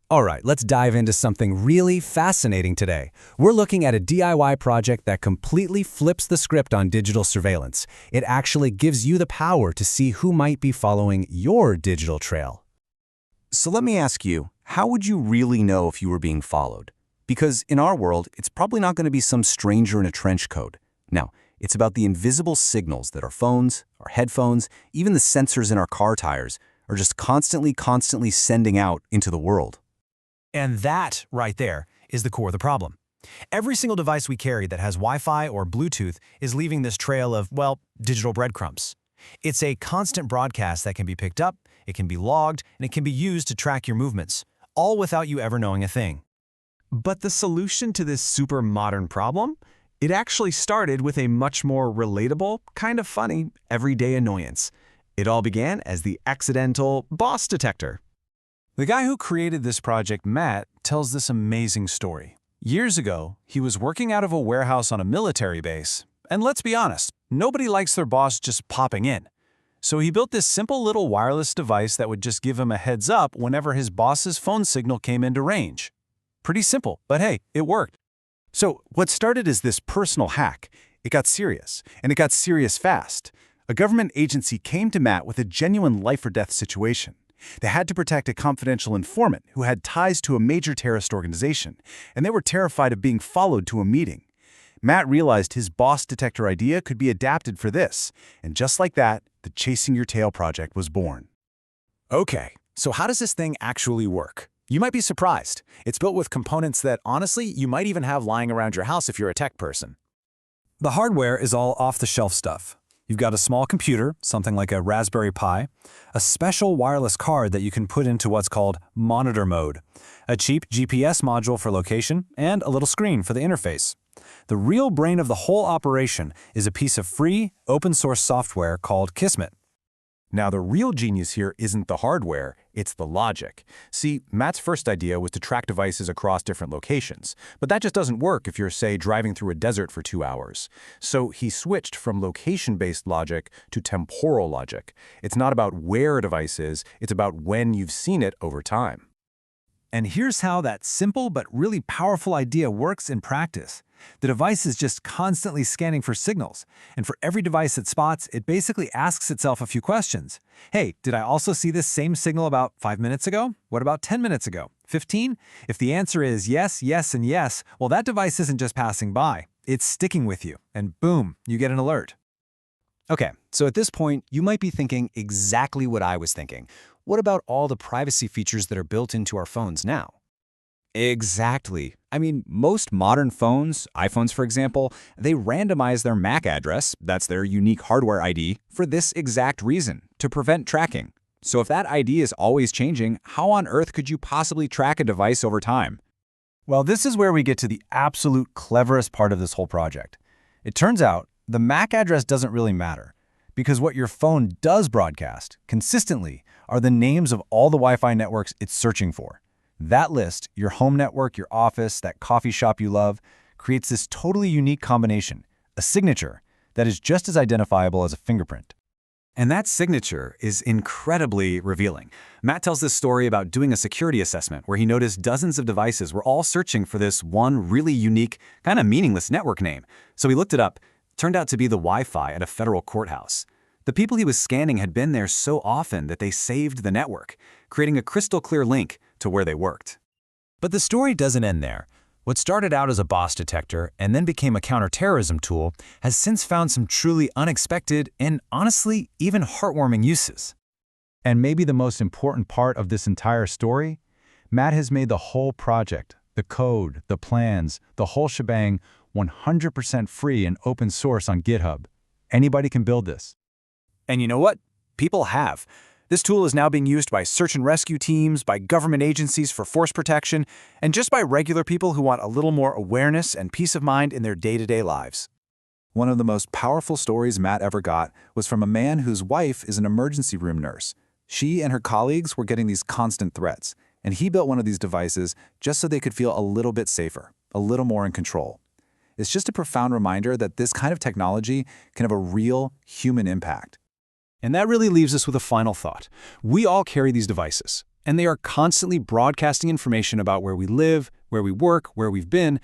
All right, let's dive into something really fascinating today. We're looking at a DIY project that completely flips the script on digital surveillance. It actually gives you the power to see who might be following your digital trail. So let me ask you, how would you really know if you were being followed? Because in our world, it's probably not going to be some stranger in a trench coat. No, it's about the invisible signals that our phones, our headphones, even the sensors in our car tires are just constantly sending out into the world. And that, right there, is the core of the problem. Every single device we carry that has Wi-Fi or Bluetooth is leaving this trail of, well, digital breadcrumbs. It's a constant broadcast that can be picked up, it can be logged, and it can be used to track your movements, all without you ever knowing a thing. But the solution to this super modern problem? It actually started with a much more relatable, kind of funny, everyday annoyance. It all began as the accidental boss detector. The guy who created this project, Matt, tells this amazing story. Years ago, he was working out of a warehouse on a military base. And let's be honest, nobody likes their boss just popping in. So he built this simple little wireless device that would just give him a heads up whenever his boss's phone signal came into range. Pretty simple, but hey, it worked. So what started as this personal hack, it got serious, and it got serious fast. A government agency came to Matt with a genuine life-or-death situation. They had to protect a confidential informant who had ties to a major terrorist organization, and they were terrified of being followed to a meeting. Matt realized his boss detector idea could be adapted for this, and just like that, the Chasing Your Tail project was born. Okay, so how does this thing actually work? You might be surprised. It's built with components that, honestly, you might even have lying around your house if you're a tech person. The hardware is all off-the-shelf stuff. You've got a small computer, something like a Raspberry Pi, a special wireless card that you can put into what's called monitor mode, a cheap GPS module for location, and a little screen for the interface. The real brain of the whole operation is a piece of free, open-source software called Kismet. Now, the real genius here isn't the hardware, it's the logic. See, Matt's first idea was to track devices across different locations, but that just doesn't work if you're, say, driving through a desert for 2 hours. So he switched from location-based logic to temporal logic. It's not about where a device is, it's about when you've seen it over time. And here's how that simple but really powerful idea works in practice. The device is just constantly scanning for signals, and for every device it spots, it basically asks itself a few questions. Hey, did I also see this same signal about 5 minutes ago? What about 10 minutes ago? 15? If the answer is yes, yes, and yes, well, that device isn't just passing by. It's sticking with you, and boom, you get an alert. Okay, so at this point, you might be thinking exactly what I was thinking. What about all the privacy features that are built into our phones now? Exactly. I mean, most modern phones, iPhones for example, they randomize their MAC address, that's their unique hardware ID, for this exact reason, to prevent tracking. So if that ID is always changing, how on earth could you possibly track a device over time? Well, this is where we get to the absolute cleverest part of this whole project. It turns out the MAC address doesn't really matter, because what your phone does broadcast, consistently, are the names of all the Wi-Fi networks it's searching for. That list, your home network, your office, that coffee shop you love, creates this totally unique combination, a signature that is just as identifiable as a fingerprint. And that signature is incredibly revealing. Matt tells this story about doing a security assessment where he noticed dozens of devices were all searching for this one really unique, kind of meaningless network name. So he looked it up. It turned out to be the Wi-Fi at a federal courthouse. The people he was scanning had been there so often that they saved the network, creating a crystal clear link to where they worked. But the story doesn't end there. What started out as a boss detector and then became a counterterrorism tool has since found some truly unexpected and honestly even heartwarming uses. And maybe the most important part of this entire story, Matt has made the whole project, the code, the plans, the whole shebang 100% free and open source on GitHub. Anybody can build this. And you know what? People have. This tool is now being used by search and rescue teams, by government agencies for force protection, and just by regular people who want a little more awareness and peace of mind in their day-to-day lives. One of the most powerful stories Matt ever got was from a man whose wife is an emergency room nurse. She and her colleagues were getting these constant threats, and he built one of these devices just so they could feel a little bit safer, a little more in control. It's just a profound reminder that this kind of technology can have a real human impact. And that really leaves us with a final thought. We all carry these devices, And they are constantly broadcasting information about where we live, where we work, where we've been.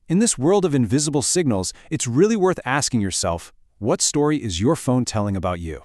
In this world of invisible signals, it's really worth asking yourself, what story is your phone telling about you?